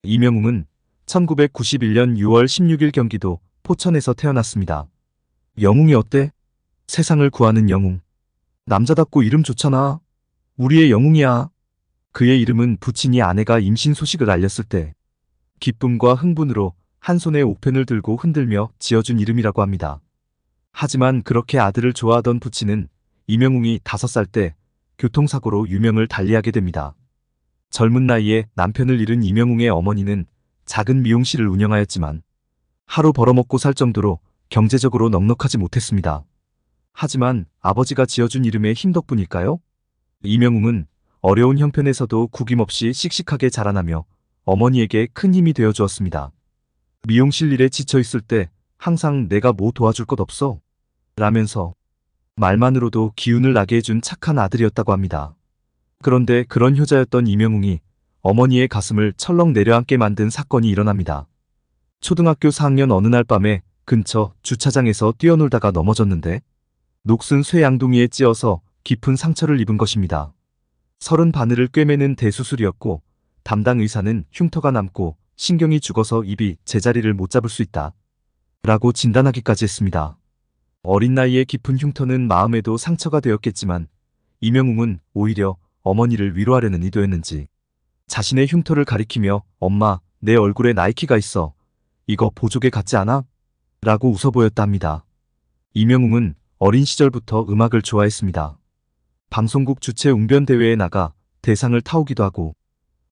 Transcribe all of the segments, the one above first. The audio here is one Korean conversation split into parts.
이명웅은 1991년 6월 16일 경기도 포천에서 태어났습니다. 영웅이 어때? 세상을 구하는 영웅. 남자답고 이름 좋잖아. 우리의 영웅이야. 그의 이름은 부친이 아내가 임신 소식을 알렸을 때 기쁨과 흥분으로 한 손에 옥편을 들고 흔들며 지어준 이름이라고 합니다. 하지만 그렇게 아들을 좋아하던 부친은 이명웅이 5살 때 교통사고로 유명을 달리하게 됩니다. 젊은 나이에 남편을 잃은 이명웅의 어머니는 작은 미용실을 운영하였지만 하루 벌어먹고 살 정도로 경제적으로 넉넉하지 못했습니다. 하지만 아버지가 지어준 이름의 힘 덕분일까요? 이명웅은 어려운 형편에서도 구김없이 씩씩하게 자라나며 어머니에게 큰 힘이 되어 주었습니다. 미용실 일에 지쳐 있을 때 항상 내가 뭐 도와줄 것 없어? 라면서 말만으로도 기운을 나게 해준 착한 아들이었다고 합니다. 그런데 그런 효자였던 이명웅이 어머니의 가슴을 철렁 내려앉게 만든 사건이 일어납니다. 초등학교 4학년 어느 날 밤에 근처 주차장에서 뛰어놀다가 넘어졌는데 녹슨 쇠 양동이에 찧어서 깊은 상처를 입은 것입니다. 30바늘을 꿰매는 대수술이었고 담당 의사는 흉터가 남고 신경이 죽어서 입이 제자리를 못 잡을 수 있다 라고 진단하기까지 했습니다. 어린 나이에 깊은 흉터는 마음에도 상처가 되었겠지만 이명웅은 오히려 어머니를 위로하려는 의도였는지 자신의 흉터를 가리키며 엄마, 내 얼굴에 나이키가 있어. 이거 보조개 같지 않아? 라고 웃어 보였다 합니다. 이명웅은 어린 시절부터 음악을 좋아했습니다. 방송국 주최 웅변대회에 나가 대상을 타오기도 하고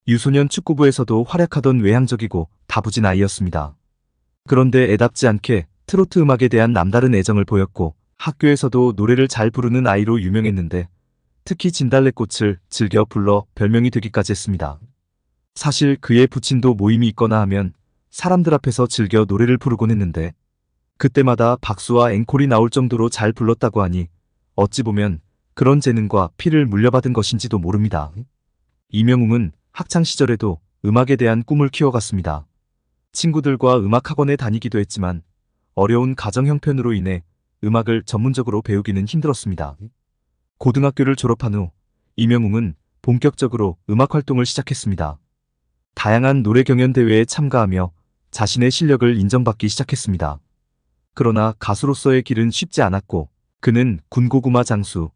유소년 축구부에서도 활약하던 외향적이고 다부진 아이였습니다. 그런데 애답지 않게 트로트 음악에 대한 남다른 애정을 보였고 학교에서도 노래를 잘 부르는 아이로 유명했는데 특히 진달래꽃을 즐겨 불러 별명이 되기까지 했습니다. 사실 그의 부친도 모임이 있거나 하면 사람들 앞에서 즐겨 노래를 부르곤 했는데 그때마다 박수와 앵콜이 나올 정도로 잘 불렀다고 하니 어찌 보면 그런 재능과 피를 물려받은 것인지도 모릅니다. 이명웅은 학창시절에도 음악에 대한 꿈을 키워갔습니다. 친구들과 음악학원에 다니기도 했지만 어려운 가정 형편으로 인해 음악을 전문적으로 배우기는 힘들었습니다. 고등학교를 졸업한 후 이명웅은 본격적으로 음악 활동을 시작했습니다. 다양한 노래 경연 대회에 참가하며 자신의 실력을 인정받기 시작했습니다. 그러나 가수로서의 길은 쉽지 않았고 그는 군고구마 장수,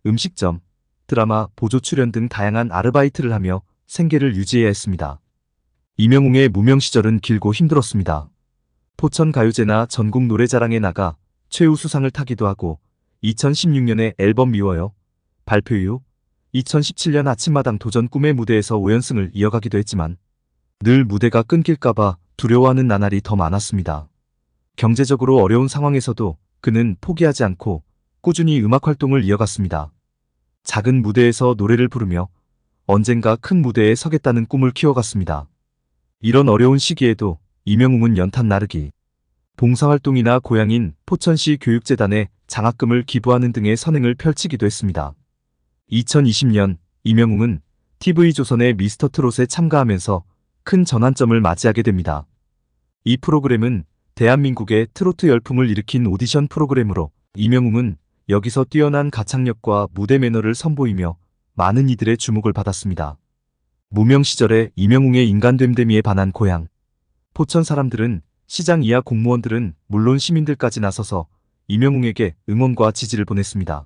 음식점, 드라마 보조 출연 등 다양한 아르바이트를 하며 생계를 유지해야 했습니다. 이명웅의 무명 시절은 길고 힘들었습니다. 포천 가요제나 전국 노래자랑에 나가 최우수상을 타기도 하고 2016년에 앨범 미워요 발표 이후 2017년 아침마당 도전 꿈의 무대에서 5연승을 이어가기도 했지만 늘 무대가 끊길까봐 두려워하는 나날이 더 많았습니다. 경제적으로 어려운 상황에서도 그는 포기하지 않고 꾸준히 음악 활동을 이어갔습니다. 작은 무대에서 노래를 부르며 언젠가 큰 무대에 서겠다는 꿈을 키워갔습니다. 이런 어려운 시기에도 이명웅은 연탄 나르기, 봉사활동이나 고향인 포천시 교육재단에 장학금을 기부하는 등의 선행을 펼치기도 했습니다. 2020년 이명웅은 TV조선의 미스터트롯에 참가하면서 큰 전환점을 맞이하게 됩니다. 이 프로그램은 대한민국의 트로트 열풍을 일으킨 오디션 프로그램으로 이명웅은 여기서 뛰어난 가창력과 무대 매너를 선보이며 많은 이들의 주목을 받았습니다. 무명 시절에 이명웅의 인간됨됨이에 반한 고향 포천 사람들은 시장 이하 공무원들은 물론 시민들까지 나서서 이명웅에게 응원과 지지를 보냈습니다.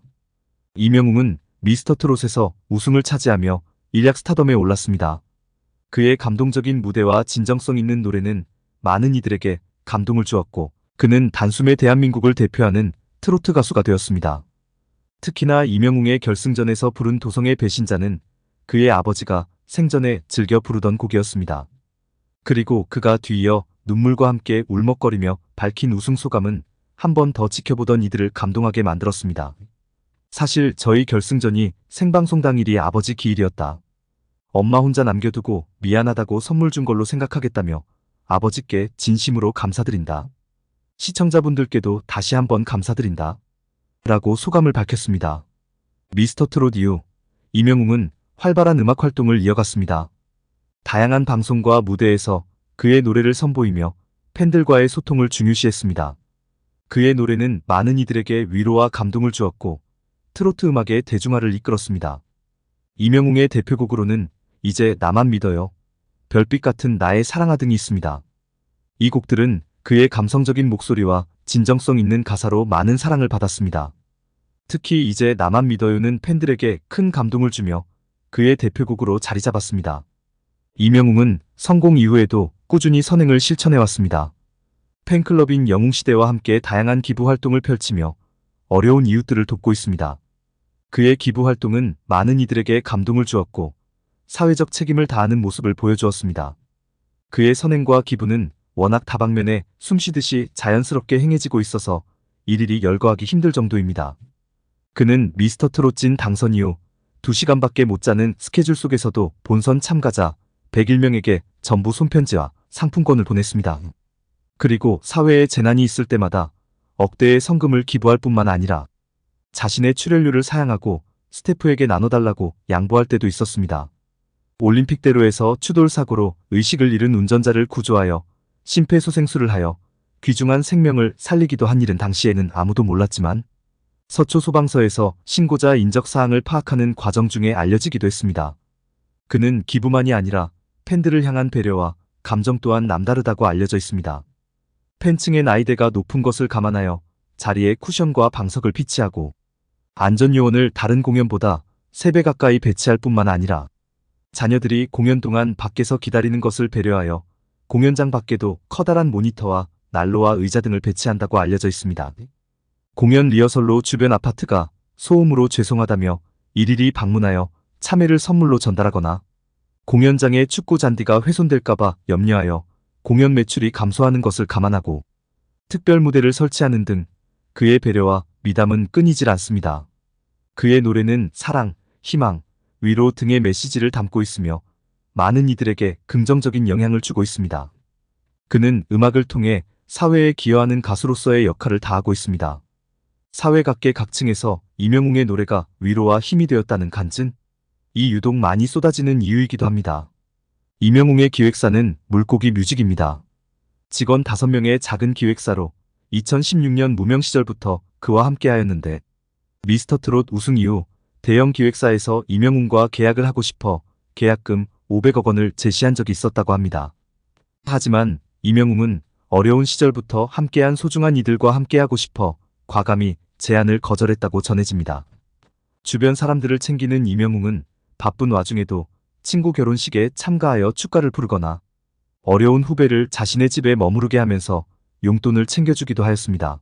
이명웅은 미스터트롯에서 우승을 차지하며 일약 스타덤에 올랐습니다. 그의 감동적인 무대와 진정성 있는 노래는 많은 이들에게 감동을 주었고 그는 단숨에 대한민국을 대표하는 트로트 가수가 되었습니다. 특히나 이명웅의 결승전에서 부른 도성의 배신자는 그의 아버지가 생전에 즐겨 부르던 곡이었습니다. 그리고 그가 뒤이어 눈물과 함께 울먹거리며 밝힌 우승 소감은 한 번 더 지켜보던 이들을 감동하게 만들었습니다. 사실 저희 결승전이 생방송 당일이 아버지 기일이었다. 엄마 혼자 남겨두고 미안하다고 선물 준 걸로 생각하겠다며 아버지께 진심으로 감사드린다. 시청자분들께도 다시 한번 감사드린다. 라고 소감을 밝혔습니다. 미스터트롯 이후 이명웅은 활발한 음악 활동을 이어갔습니다. 다양한 방송과 무대에서 그의 노래를 선보이며 팬들과의 소통을 중요시했습니다. 그의 노래는 많은 이들에게 위로와 감동을 주었고 트로트 음악의 대중화를 이끌었습니다. 이명웅의 대표곡으로는 이제 나만 믿어요, 별빛 같은 나의 사랑아 등이 있습니다. 이 곡들은 그의 감성적인 목소리와 진정성 있는 가사로 많은 사랑을 받았습니다. 특히 이제 나만 믿어요는 팬들에게 큰 감동을 주며 그의 대표곡으로 자리 잡았습니다. 이명웅은 성공 이후에도 꾸준히 선행을 실천해왔습니다. 팬클럽인 영웅시대와 함께 다양한 기부 활동을 펼치며 어려운 이웃들을 돕고 있습니다. 그의 기부 활동은 많은 이들에게 감동을 주었고 사회적 책임을 다하는 모습을 보여주었습니다. 그의 선행과 기부는 워낙 다방면에 숨쉬듯이 자연스럽게 행해지고 있어서 일일이 열거하기 힘들 정도입니다. 그는 미스터트롯 진 당선 이후 2시간밖에 못 자는 스케줄 속에서도 본선 참가자 101명에게 전부 손편지와 상품권을 보냈습니다. 그리고 사회에 재난이 있을 때마다 억대의 성금을 기부할 뿐만 아니라 자신의 출연료를 사양하고 스태프에게 나눠달라고 양보할 때도 있었습니다. 올림픽대로에서 추돌 사고로 의식을 잃은 운전자를 구조하여 심폐소생술을 하여 귀중한 생명을 살리기도 한 일은 당시에는 아무도 몰랐지만 서초 소방서에서 신고자 인적사항을 파악하는 과정 중에 알려지기도 했습니다. 그는 기부만이 아니라 팬들을 향한 배려와 감정 또한 남다르다고 알려져 있습니다. 팬층의 나이대가 높은 것을 감안하여 자리에 쿠션과 방석을 비치하고 안전요원을 다른 공연보다 3배 가까이 배치할 뿐만 아니라 자녀들이 공연 동안 밖에서 기다리는 것을 배려하여 공연장 밖에도 커다란 모니터와 난로와 의자 등을 배치한다고 알려져 있습니다. 공연 리허설로 주변 아파트가 소음으로 죄송하다며 일일이 방문하여 참외를 선물로 전달하거나 공연장의 축구 잔디가 훼손될까봐 염려하여 공연 매출이 감소하는 것을 감안하고 특별 무대를 설치하는 등 그의 배려와 미담은 끊이질 않습니다. 그의 노래는 사랑, 희망, 위로 등의 메시지를 담고 있으며 많은 이들에게 긍정적인 영향을 주고 있습니다. 그는 음악을 통해 사회에 기여하는 가수로서의 역할을 다하고 있습니다. 사회 각계 각층에서 이명웅의 노래가 위로와 힘이 되었다는 간증이 유독 많이 쏟아지는 이유이기도 합니다. 이명웅의 기획사는 물고기 뮤직입니다. 직원 5명의 작은 기획사로 2016년 무명 시절부터 그와 함께하였는데 미스터트롯 우승 이후 대형 기획사에서 이명웅과 계약을 하고 싶어 계약금 500억 원을 제시한 적이 있었다고 합니다. 하지만 이명웅은 어려운 시절부터 함께한 소중한 이들과 함께하고 싶어 과감히 제안을 거절했다고 전해집니다. 주변 사람들을 챙기는 이명웅은 바쁜 와중에도 친구 결혼식에 참가하여 축가를 부르거나 어려운 후배를 자신의 집에 머무르게 하면서 용돈을 챙겨주기도 하였습니다.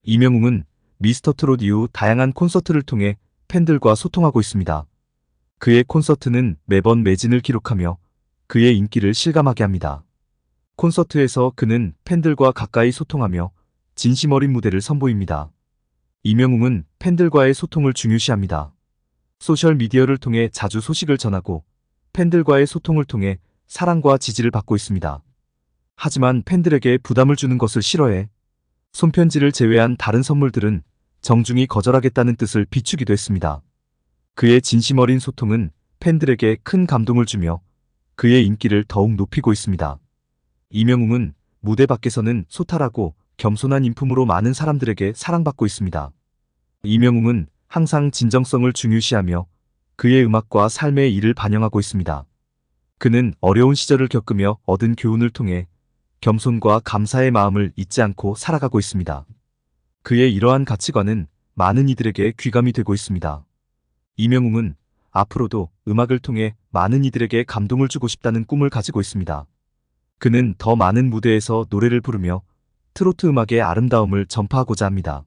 이명웅은 미스터트롯 이후 다양한 콘서트를 통해 팬들과 소통하고 있습니다. 그의 콘서트는 매번 매진을 기록하며 그의 인기를 실감하게 합니다. 콘서트에서 그는 팬들과 가까이 소통하며 진심 어린 무대를 선보입니다. 이명웅은 팬들과의 소통을 중요시합니다. 소셜미디어를 통해 자주 소식을 전하고 팬들과의 소통을 통해 사랑과 지지를 받고 있습니다. 하지만 팬들에게 부담을 주는 것을 싫어해 손편지를 제외한 다른 선물들은 정중히 거절하겠다는 뜻을 비추기도 했습니다. 그의 진심 어린 소통은 팬들에게 큰 감동을 주며 그의 인기를 더욱 높이고 있습니다. 이명웅은 무대 밖에서는 소탈하고 겸손한 인품으로 많은 사람들에게 사랑받고 있습니다. 이명웅은 항상 진정성을 중요시하며 그의 음악과 삶의 일을 반영하고 있습니다. 그는 어려운 시절을 겪으며 얻은 교훈을 통해 겸손과 감사의 마음을 잊지 않고 살아가고 있습니다. 그의 이러한 가치관은 많은 이들에게 귀감이 되고 있습니다. 이명웅은 앞으로도 음악을 통해 많은 이들에게 감동을 주고 싶다는 꿈을 가지고 있습니다. 그는 더 많은 무대에서 노래를 부르며 트로트 음악의 아름다움을 전파하고자 합니다.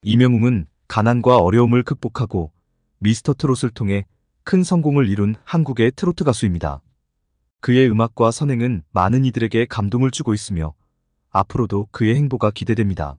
이명웅은 가난과 어려움을 극복하고 미스터트롯을 통해 큰 성공을 이룬 한국의 트로트 가수입니다. 그의 음악과 선행은 많은 이들에게 감동을 주고 있으며 앞으로도 그의 행보가 기대됩니다.